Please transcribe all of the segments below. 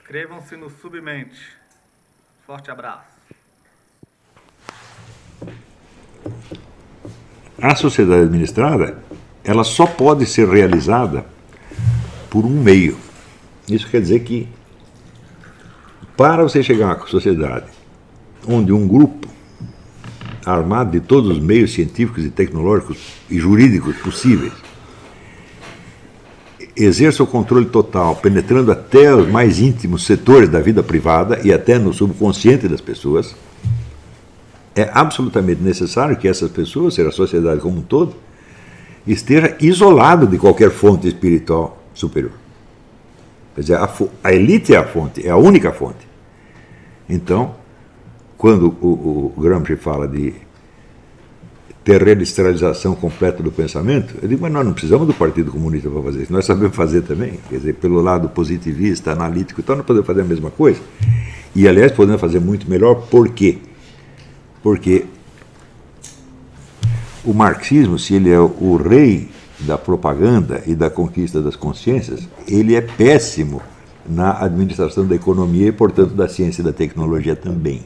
Inscrevam-se no Submente. Forte abraço. A sociedade administrada, ela só pode ser realizada por um meio. Isso quer dizer que, para você chegar à sociedade onde um grupo armado de todos os meios científicos e tecnológicos e jurídicos possíveis exerça o controle total, penetrando até os mais íntimos setores da vida privada e até no subconsciente das pessoas, é absolutamente necessário que essas pessoas, ou seja, a sociedade como um todo, esteja isolada de qualquer fonte espiritual superior. Quer dizer, a elite é a fonte, é a única fonte. Então, quando o Gramsci fala de ter reindustrialização completa do pensamento, eu digo, mas nós não precisamos do Partido Comunista para fazer isso, nós sabemos fazer também, quer dizer, pelo lado positivista, analítico, então nós podemos fazer a mesma coisa. E, aliás, podemos fazer muito melhor, por quê? Porque o marxismo, se ele é o rei da propaganda e da conquista das consciências, ele é péssimo na administração da economia e, portanto, da ciência e da tecnologia também.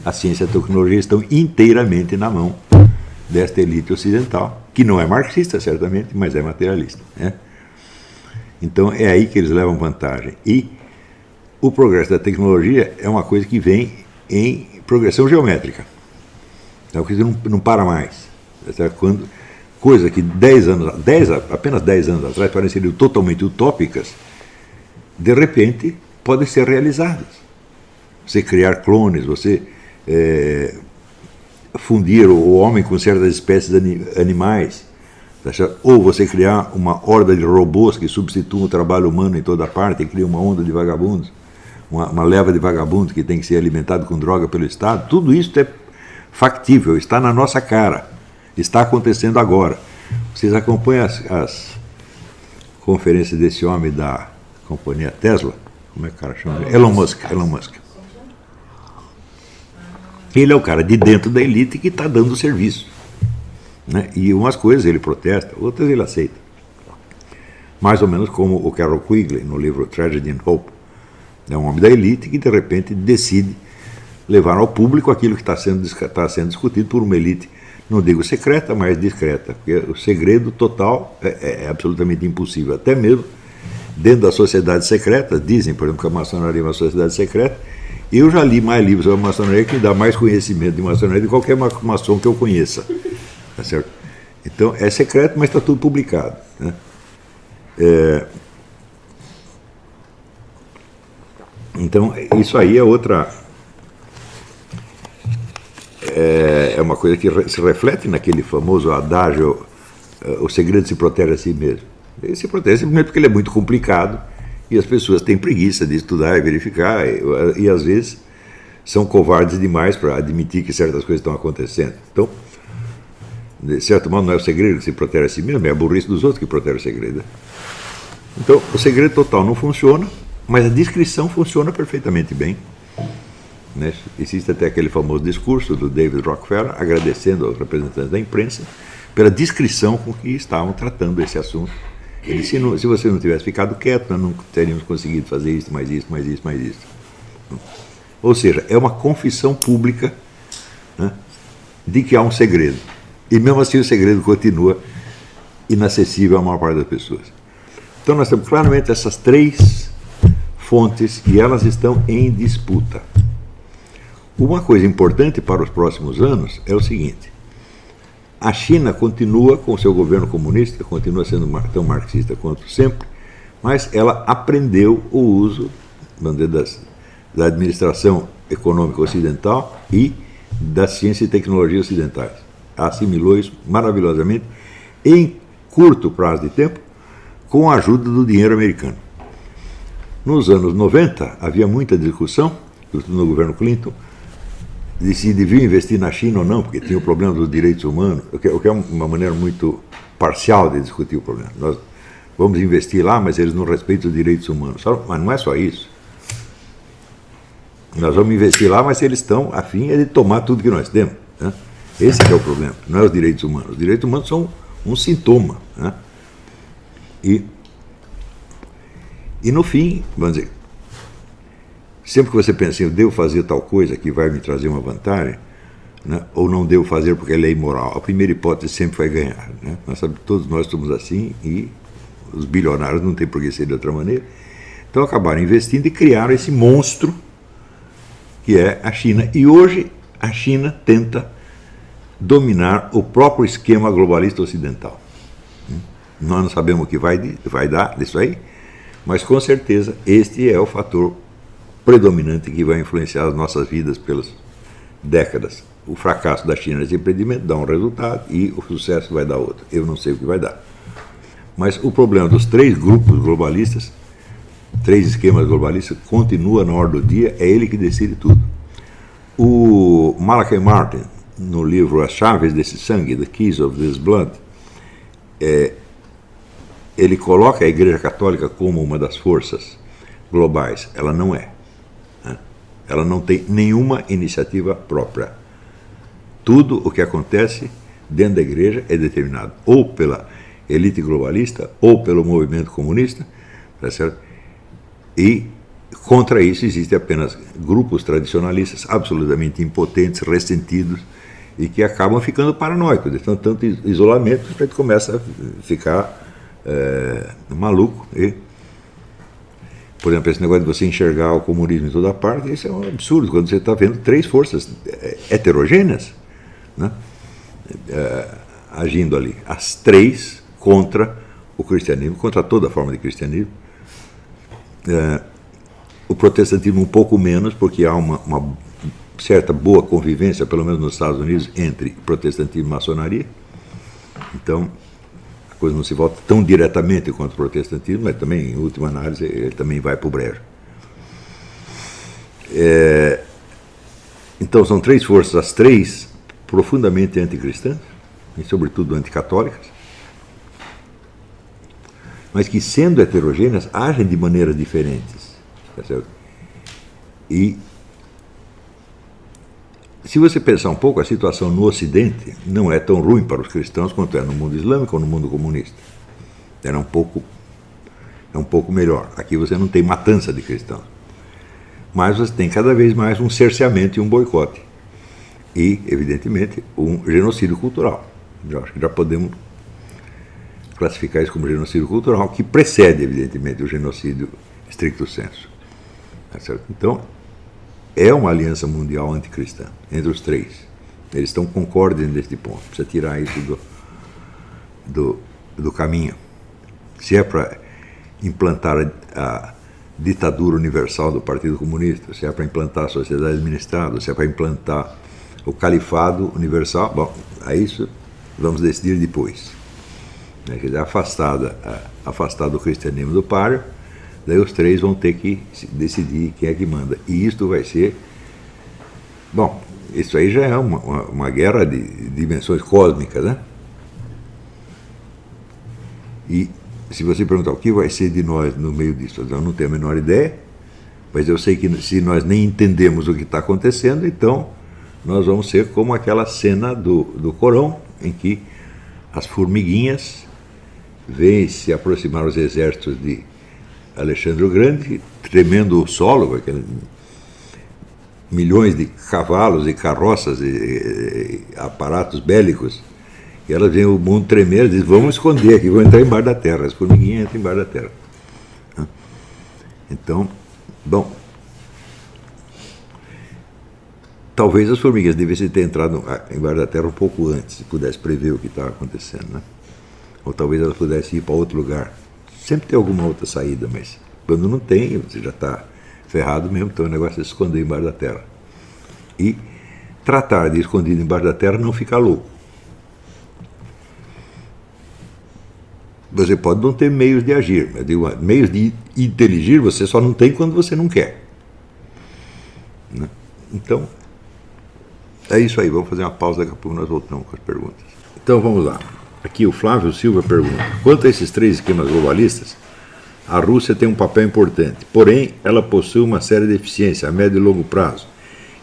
A ciência e a tecnologia estão inteiramente na mão desta elite ocidental, que não é marxista, certamente, mas é materialista, né? Então, é aí que eles levam vantagem. E o progresso da tecnologia é uma coisa que vem em progressão geométrica. Então, não para mais. Coisa que apenas 10 anos atrás pareciam totalmente utópicas, de repente podem ser realizadas. Você criar clones, você fundir o homem com certas espécies animais, ou você criar uma horda de robôs que substituam o trabalho humano em toda parte e cria uma onda de vagabundos, uma leva de vagabundos que tem que ser alimentado com droga pelo Estado. Tudo isso é factível, está na nossa cara, está acontecendo agora. Vocês acompanham as conferências desse homem da companhia Tesla? Como é que o cara chama? Elon Musk. Ele é o cara de dentro da elite que está dando serviço, né? E umas coisas ele protesta, outras ele aceita. Mais ou menos como o Carroll Quigley, no livro Tragedy and Hope. É um homem da elite que, de repente, decide levar ao público aquilo que está sendo discutido por uma elite, não digo secreta, mas discreta, porque o segredo total é absolutamente impossível. Até mesmo dentro das sociedades secretas, dizem, por exemplo, que a maçonaria é uma sociedade secreta. Eu já li mais livros sobre a maçonaria que me dá mais conhecimento de maçonaria de qualquer maçom que eu conheça. Tá certo? Então, é secreto, mas está tudo publicado, né? Então, isso aí é outra... É uma coisa que se reflete naquele famoso adágio, o segredo se protege a si mesmo. Ele se protege simplesmente porque ele é muito complicado e as pessoas têm preguiça de estudar e verificar e às vezes são covardes demais para admitir que certas coisas estão acontecendo. Então, de certo modo, não é o segredo que se protege a si mesmo, é a burrice dos outros que protege o segredo. Então, o segredo total não funciona, mas a descrição funciona perfeitamente bem, né? Existe até aquele famoso discurso do David Rockefeller agradecendo aos representantes da imprensa pela descrição com que estavam tratando esse assunto. Ele disse, se você não tivesse ficado quieto, nós não teríamos conseguido fazer isso, mais isso, mais isso, mais isso. Ou seja, é uma confissão pública, né, de que há um segredo. E mesmo assim o segredo continua inacessível à maior parte das pessoas. Então nós temos claramente essas três fontes e elas estão em disputa. Uma coisa importante para os próximos anos é o seguinte: a China continua com o seu governo comunista, continua sendo tão marxista quanto sempre, mas ela aprendeu o uso, vamos dizer, da administração econômica ocidental e da ciência e tecnologia ocidentais. Assimilou isso maravilhosamente em curto prazo de tempo, com a ajuda do dinheiro americano. Nos anos 90, havia muita discussão, sobretudo no governo Clinton, de se devia investir na China ou não, porque tinha o problema dos direitos humanos, o que é uma maneira muito parcial de discutir o problema. Nós vamos investir lá, mas eles não respeitam os direitos humanos. Mas não é só isso. Nós vamos investir lá, mas eles estão a fim de tomar tudo que nós temos, né? Esse que é o problema, não é os direitos humanos. Os direitos humanos são um sintoma, né? E no fim, vamos dizer, sempre que você pensa assim, eu devo fazer tal coisa que vai me trazer uma vantagem, né, ou não devo fazer porque ela é imoral, a primeira hipótese sempre vai ganhar. Né? Todos nós somos assim e os bilionários não têm por que ser de outra maneira. Então acabaram investindo e criaram esse monstro que é a China. E hoje a China tenta dominar o próprio esquema globalista ocidental. Nós não sabemos o que vai dar disso aí, mas com certeza este é o fator predominante que vai influenciar as nossas vidas pelas décadas. O fracasso da China nesse empreendimento dá um resultado e o sucesso vai dar outro. Eu não sei o que vai dar. Mas o problema dos três grupos globalistas, três esquemas globalistas, continua na ordem do dia, é ele que decide tudo. O Malachi Martin, no livro As Chaves desse Sangue, The Keys of This Blood, ele coloca a Igreja Católica como uma das forças globais. Ela não é. Né? Ela não tem nenhuma iniciativa própria. Tudo o que acontece dentro da Igreja é determinado ou pela elite globalista ou pelo movimento comunista, tá certo? E contra isso existem apenas grupos tradicionalistas absolutamente impotentes, ressentidos e que acabam ficando paranoicos. Então, tanto isolamento que a gente começa a ficar maluco. E, por exemplo, esse negócio de você enxergar o comunismo em toda parte, isso é um absurdo, quando você está vendo três forças heterogêneas, né, agindo ali, as três contra o cristianismo, contra toda forma de cristianismo. O protestantismo um pouco menos, porque há uma certa boa convivência, pelo menos nos Estados Unidos, entre protestantismo e maçonaria. Então, a coisa não se volta tão diretamente contra o protestantismo, mas também, em última análise, ele também vai para o brejo. Então, são três forças, as três profundamente anticristãs, e sobretudo anticatólicas, mas que, sendo heterogêneas, agem de maneiras diferentes. Tá certo? E, se você pensar um pouco, a situação no Ocidente não é tão ruim para os cristãos quanto é no mundo islâmico ou no mundo comunista. É um pouco melhor. Aqui você não tem matança de cristãos. Mas você tem cada vez mais um cerceamento e um boicote. E, evidentemente, um genocídio cultural. Eu acho que já podemos classificar isso como genocídio cultural, que precede, evidentemente, o genocídio stricto sensu. Tá certo? Então, é uma aliança mundial anticristã, entre os três. Eles estão concordes neste ponto. Precisa tirar isso do caminho. Se é para implantar a ditadura universal do Partido Comunista, se é para implantar a sociedade administrada, se é para implantar o califado universal, bom, a isso vamos decidir depois. Quer dizer, afastado o cristianismo do páreo, daí os três vão ter que decidir quem é que manda. E isto vai ser... Bom, isso aí já é uma guerra de dimensões cósmicas, né? E se você perguntar o que vai ser de nós no meio disso, eu não tenho a menor ideia, mas eu sei que se nós nem entendemos o que está acontecendo, então nós vamos ser como aquela cena do Corão, em que as formiguinhas veem se aproximar os exércitos de Alexandre o Grande, tremendo o solo, aqueles milhões de cavalos e carroças e aparatos bélicos, e elas veem o mundo tremer e dizem, vamos esconder aqui, vamos entrar embaixo da terra. As formiguinhas entram embaixo da terra. Então, bom, talvez as formigas devessem ter entrado embaixo da terra um pouco antes, se pudesse prever o que estava acontecendo, né? Ou talvez elas pudessem ir para outro lugar. Sempre tem alguma outra saída, mas quando não tem, você já está ferrado mesmo, então o negócio é se esconder embaixo da terra. E tratar de escondido embaixo da terra não ficar louco. Você pode não ter meios de agir, mas digo, meios de inteligir você só não tem quando você não quer. Né? Então, é isso aí, vamos fazer uma pausa, daqui a pouco nós voltamos com as perguntas. Então vamos lá. Aqui o Flávio Silva pergunta, quanto a esses três esquemas globalistas, a Rússia tem um papel importante, porém ela possui uma séria deficiência a médio e longo prazo,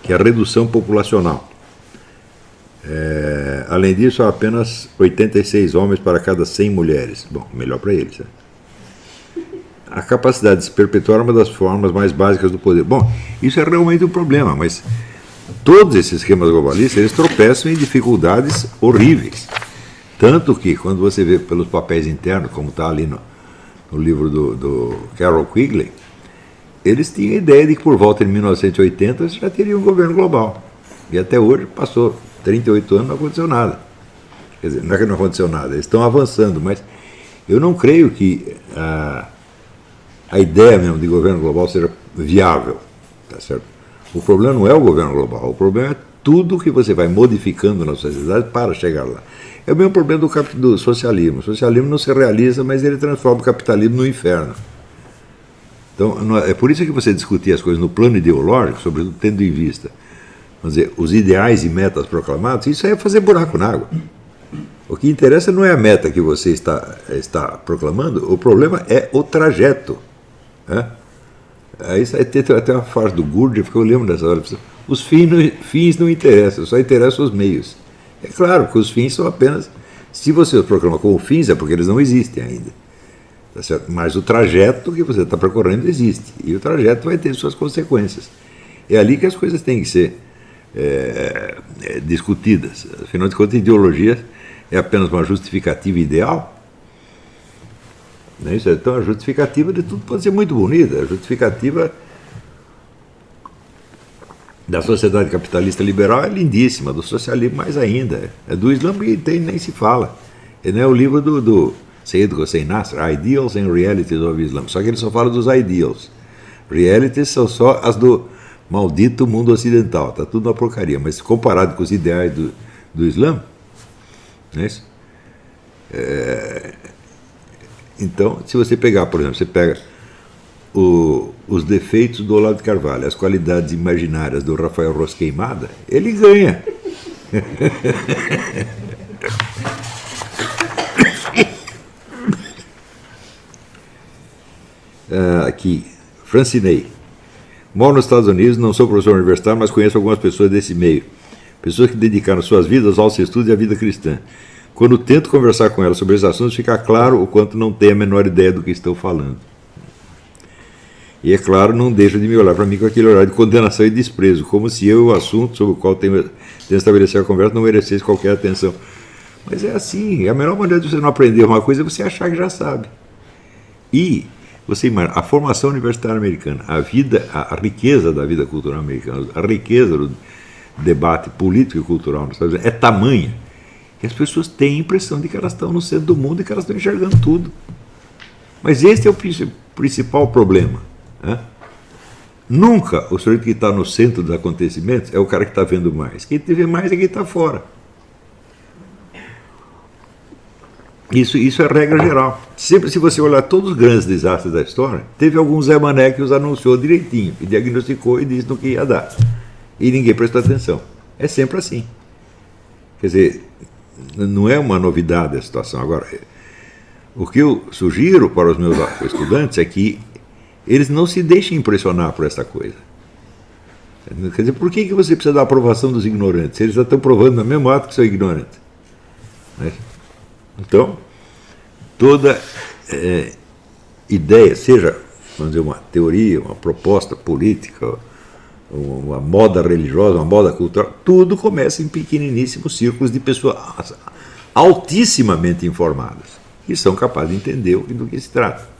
que é a redução populacional. Além disso, há apenas 86 homens para cada 100 mulheres. Bom, melhor para eles. Né? a capacidade de se perpetuar é uma das formas mais básicas do poder. Bom, isso é realmente um problema, mas todos esses esquemas globalistas, eles tropeçam em dificuldades horríveis. Tanto que, quando você vê pelos papéis internos, como está ali no livro do Carroll Quigley, eles tinham a ideia de que por volta de 1980 já teria um governo global. E até hoje passou 38 anos, não aconteceu nada. Quer dizer, não é que não aconteceu nada, eles estão avançando, mas eu não creio que a ideia mesmo de governo global seja viável. Tá certo? O problema não é o governo global, o problema é tudo que você vai modificando na sociedade para chegar lá. É o mesmo problema do socialismo. O socialismo não se realiza, mas ele transforma o capitalismo no inferno. Então, é por isso que você discutir as coisas no plano ideológico, sobretudo tendo em vista, vamos dizer, os ideais e metas proclamados, isso aí é fazer buraco na água. O que interessa não é a meta que você está proclamando, o problema é o trajeto. Né? Aí tem até uma frase do Gurdjieff que eu lembro dessa hora. Os fins não interessam, só interessam os meios. É claro que os fins são apenas... Se você os proclama como fins, é porque eles não existem ainda. Tá certo? Mas o trajeto que você está percorrendo existe. E o trajeto vai ter suas consequências. É ali que as coisas têm que ser discutidas. Afinal de contas, a ideologia é apenas uma justificativa ideal. Né? Então, a justificativa de tudo pode ser muito bonita. A justificativa da sociedade capitalista liberal é lindíssima, do socialismo mais ainda. É do Islã que nem se fala. É o livro do Sayyid Hossein Nasr, Ideals and Realities of Islam. Só que ele só fala dos ideals. Realities são só as do maldito mundo ocidental. Está tudo uma porcaria. Mas comparado com os ideais do Islã, não é isso? Então, se você pegar, por exemplo, você pega os defeitos do Olavo de Carvalho, as qualidades imaginárias do Rafael Rosqueimada, ele ganha. Aqui, Francinei. Moro nos Estados Unidos, não sou professor universitário, mas conheço algumas pessoas desse meio. Pessoas que dedicaram suas vidas aos estudos e à vida cristã. Quando tento conversar com elas sobre esses assuntos, fica claro o quanto não tenho a menor ideia do que estão falando. E, é claro, não deixam de me olhar para mim com aquele olhar de condenação e desprezo, como se eu, o assunto sobre o qual tenho estabelecido a conversa, não merecesse qualquer atenção. Mas é assim, a melhor maneira de você não aprender uma coisa é você achar que já sabe. E você imagina, a formação universitária americana, a riqueza da vida cultural americana, a riqueza do debate político e cultural nos Estados Unidos é tamanha que as pessoas têm a impressão de que elas estão no centro do mundo e que elas estão enxergando tudo. Mas esse é o principal problema. Né? Nunca o sujeito que está no centro dos acontecimentos é o cara que está vendo mais. Quem vê mais é quem está fora. Isso é regra geral. Sempre, se você olhar todos os grandes desastres da história, teve algum Zé Mané que os anunciou direitinho, e diagnosticou e disse no que ia dar. E ninguém prestou atenção. É sempre assim. Quer dizer, não é uma novidade a situação. Agora, o que eu sugiro para os meus estudantes é que eles não se deixem impressionar por essa coisa. Quer dizer, por que você precisa da aprovação dos ignorantes? Eles já estão provando no mesmo ato que são ignorantes. Né? Então, toda ideia, seja, vamos dizer, uma teoria, uma proposta política, uma moda religiosa, uma moda cultural, tudo começa em pequeniníssimos círculos de pessoas altissimamente informadas, que são capazes de entender do que se trata.